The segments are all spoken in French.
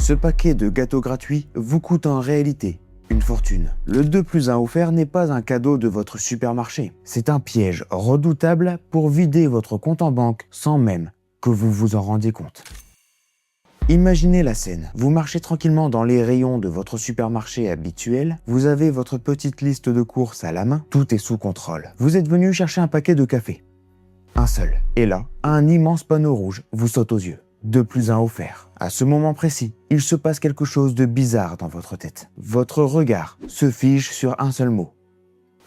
Ce paquet de gâteaux gratuits vous coûte en réalité une fortune. Le 2 plus 1 offert n'est pas un cadeau de votre supermarché. C'est un piège redoutable pour vider votre compte en banque sans même que vous vous en rendiez compte. Imaginez la scène. Vous marchez tranquillement dans les rayons de votre supermarché habituel. Vous avez votre petite liste de courses à la main. Tout est sous contrôle. Vous êtes venu chercher un paquet de café. Un seul. Et là, un immense panneau rouge vous saute aux yeux. 2 plus 1 offert. À ce moment précis, il se passe quelque chose de bizarre dans votre tête. Votre regard se fige sur un seul mot.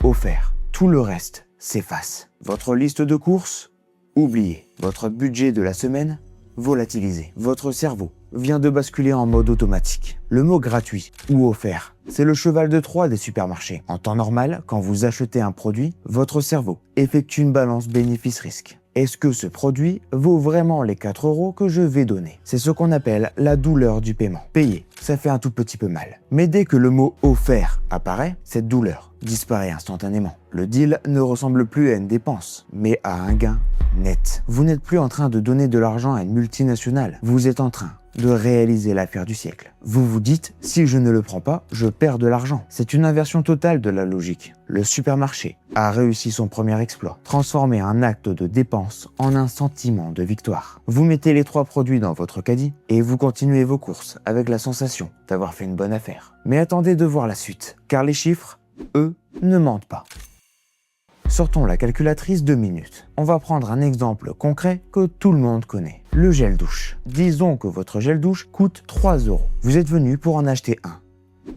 Offert. Tout le reste s'efface. Votre liste de courses, oubliée. Votre budget de la semaine, volatilisé. Votre cerveau vient de basculer en mode automatique. Le mot gratuit ou offert, c'est le cheval de Troie des supermarchés. En temps normal, quand vous achetez un produit, votre cerveau effectue une balance bénéfice-risque. Est-ce que ce produit vaut vraiment les 4 € que je vais donner? C'est ce qu'on appelle la douleur du paiement. Payer, ça fait un tout petit peu mal. Mais dès que le mot « offert » apparaît, cette douleur disparaît instantanément. Le deal ne ressemble plus à une dépense, mais à un gain net. Vous n'êtes plus en train de donner de l'argent à une multinationale. Vous êtes en train de réaliser l'affaire du siècle. Vous vous dites, si je ne le prends pas, je perds de l'argent. C'est une inversion totale de la logique. Le supermarché a réussi son premier exploit, transformer un acte de dépense en un sentiment de victoire. Vous mettez les 3 produits dans votre caddie et vous continuez vos courses avec la sensation d'avoir fait une bonne affaire. Mais attendez de voir la suite, car les chiffres, eux, ne mentent pas. Sortons la calculatrice 2 minutes. On va prendre un exemple concret que tout le monde connaît. Le gel douche. Disons que votre gel douche coûte 3 €. Vous êtes venu pour en acheter un.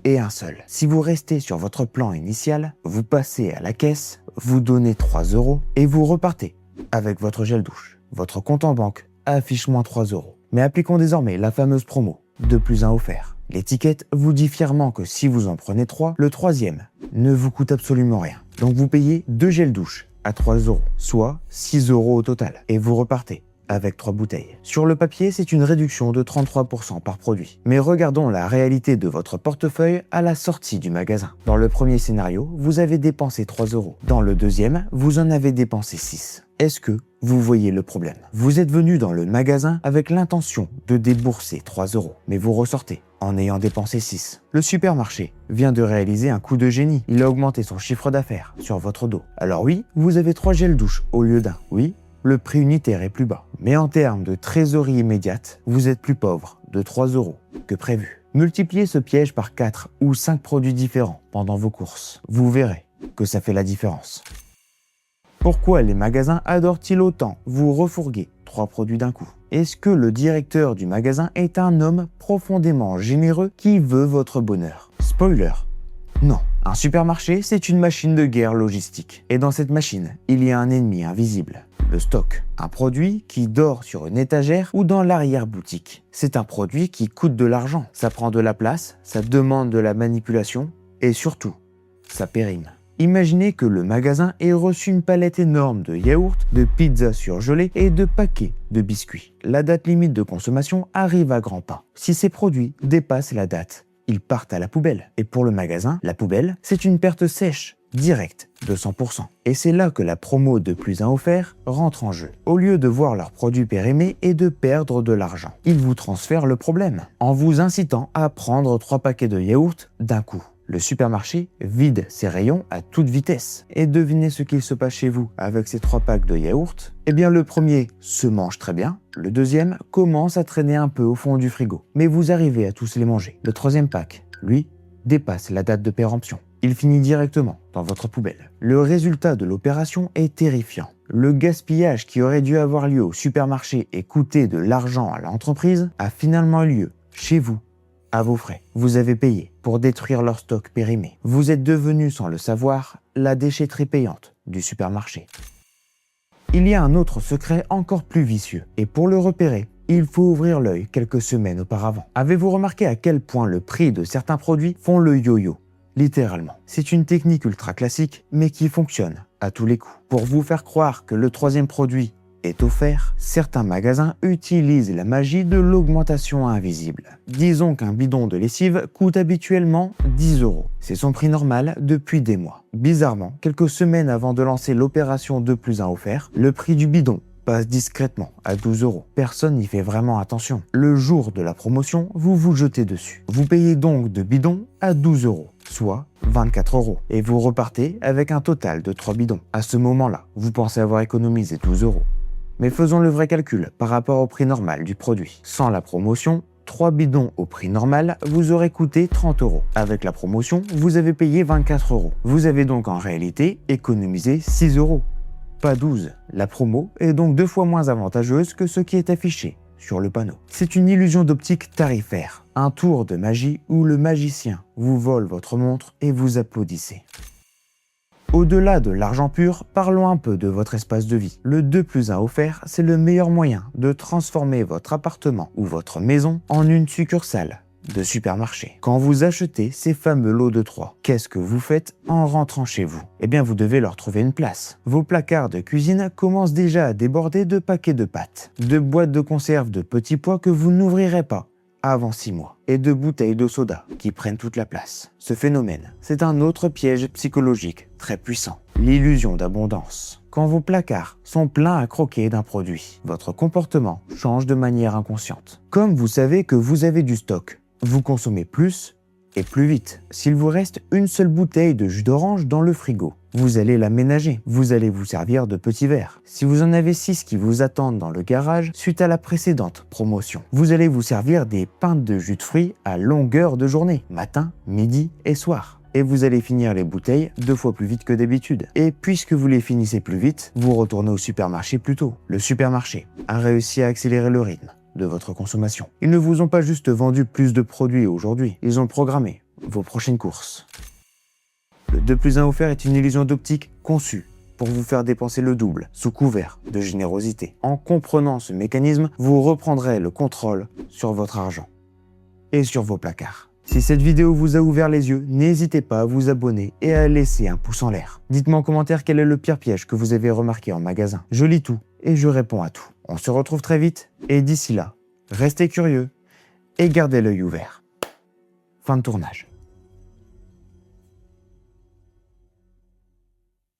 Et un seul. Si vous restez sur votre plan initial, vous passez à la caisse, vous donnez 3 € et vous repartez avec votre gel douche. Votre compte en banque affiche moins 3 €. Mais appliquons désormais la fameuse promo 2 plus 1 offert. L'étiquette vous dit fièrement que si vous en prenez 3, le 3e ne vous coûte absolument rien. Donc vous payez 2 gels douche à 3 €, soit 6 € au total. Et vous repartez avec 3 bouteilles. Sur le papier, c'est une réduction de 33% par produit. Mais regardons la réalité de votre portefeuille à la sortie du magasin. Dans le premier scénario, vous avez dépensé 3 €. Dans le deuxième, vous en avez dépensé 6. Est-ce que vous voyez le problème? Vous êtes venu dans le magasin avec l'intention de débourser 3 €, mais vous ressortez en ayant dépensé 6. Le supermarché vient de réaliser un coup de génie. Il a augmenté son chiffre d'affaires sur votre dos. Alors oui, vous avez 3 gels douche au lieu d'un. Oui, le prix unitaire est plus bas. Mais en termes de trésorerie immédiate, vous êtes plus pauvre de 3 € que prévu. Multipliez ce piège par 4 ou 5 produits différents pendant vos courses. Vous verrez que ça fait la différence. Pourquoi les magasins adorent-ils autant vous refourguer 3 produits d'un coup? Est-ce que le directeur du magasin est un homme profondément généreux qui veut votre bonheur? Spoiler, non. Un supermarché, c'est une machine de guerre logistique. Et dans cette machine, il y a un ennemi invisible, le stock. Un produit qui dort sur une étagère ou dans l'arrière-boutique. C'est un produit qui coûte de l'argent. Ça prend de la place, ça demande de la manipulation et surtout, ça périme. Imaginez que le magasin ait reçu une palette énorme de yaourts, de pizzas surgelées et de paquets de biscuits. La date limite de consommation arrive à grands pas. Si ces produits dépassent la date, ils partent à la poubelle. Et pour le magasin, la poubelle, c'est une perte sèche, directe, de 100%. Et c'est là que la promo 2 plus 1 offert rentre en jeu. Au lieu de voir leurs produits périmés et de perdre de l'argent, ils vous transfèrent le problème en vous incitant à prendre 3 paquets de yaourts d'un coup. Le supermarché vide ses rayons à toute vitesse. Et devinez ce qu'il se passe chez vous avec ces 3 packs de yaourts? Eh bien, le premier se mange très bien. Le deuxième commence à traîner un peu au fond du frigo. Mais vous arrivez à tous les manger. Le 3e pack, lui, dépasse la date de péremption. Il finit directement dans votre poubelle. Le résultat de l'opération est terrifiant. Le gaspillage qui aurait dû avoir lieu au supermarché et coûter de l'argent à l'entreprise a finalement lieu chez vous, à vos frais. Vous avez payé pour détruire leur stock périmé. Vous êtes devenu, sans le savoir, la déchetterie payante du supermarché. Il y a un autre secret encore plus vicieux. Et pour le repérer, il faut ouvrir l'œil quelques semaines auparavant. Avez-vous remarqué à quel point le prix de certains produits font le yo-yo? Littéralement. C'est une technique ultra classique, mais qui fonctionne à tous les coups. Pour vous faire croire que le 3e produit est offert, certains magasins utilisent la magie de l'augmentation invisible. Disons qu'un bidon de lessive coûte habituellement 10 €. C'est son prix normal depuis des mois. Bizarrement, quelques semaines avant de lancer l'opération 2 plus 1 offert, le prix du bidon passe discrètement à 12 €. Personne n'y fait vraiment attention. Le jour de la promotion, vous vous jetez dessus. Vous payez donc de bidons à 12 €, soit 24 €. Et vous repartez avec un total de 3 bidons. À ce moment-là, vous pensez avoir économisé 12 €. Mais faisons le vrai calcul par rapport au prix normal du produit. Sans la promotion, 3 bidons au prix normal vous auraient coûté 30 €. Avec la promotion, vous avez payé 24 €. Vous avez donc en réalité économisé 6 €, pas 12. La promo est donc 2 fois moins avantageuse que ce qui est affiché sur le panneau. C'est une illusion d'optique tarifaire, un tour de magie où le magicien vous vole votre montre et vous applaudissez. Au-delà de l'argent pur, parlons un peu de votre espace de vie. Le 2+1 offert, c'est le meilleur moyen de transformer votre appartement ou votre maison en une succursale de supermarché. Quand vous achetez ces fameux lots de 3, qu'est-ce que vous faites en rentrant chez vous? Eh bien, vous devez leur trouver une place. Vos placards de cuisine commencent déjà à déborder de paquets de pâtes, de boîtes de conserve de petits pois que vous n'ouvrirez pas avant 6 mois, et de bouteilles de soda qui prennent toute la place. Ce phénomène, c'est un autre piège psychologique très puissant, l'illusion d'abondance. Quand vos placards sont pleins à croquer d'un produit, votre comportement change de manière inconsciente. Comme vous savez que vous avez du stock, vous consommez plus et plus vite. S'il vous reste une seule bouteille de jus d'orange dans le frigo, vous allez l'aménager, vous allez vous servir de petits verres. Si vous en avez 6 qui vous attendent dans le garage suite à la précédente promotion, vous allez vous servir des pintes de jus de fruits à longueur de journée, matin, midi et soir. Et vous allez finir les bouteilles 2 fois plus vite que d'habitude. Et puisque vous les finissez plus vite, vous retournez au supermarché plus tôt. Le supermarché a réussi à accélérer le rythme de votre consommation. Ils ne vous ont pas juste vendu plus de produits aujourd'hui, ils ont programmé vos prochaines courses. Le 2+1 offert est une illusion d'optique conçue pour vous faire dépenser le double, sous couvert de générosité. En comprenant ce mécanisme, vous reprendrez le contrôle sur votre argent et sur vos placards. Si cette vidéo vous a ouvert les yeux, n'hésitez pas à vous abonner et à laisser un pouce en l'air. Dites-moi en commentaire quel est le pire piège que vous avez remarqué en magasin. Je lis tout et je réponds à tout. On se retrouve très vite et d'ici là, restez curieux et gardez l'œil ouvert. Fin de tournage.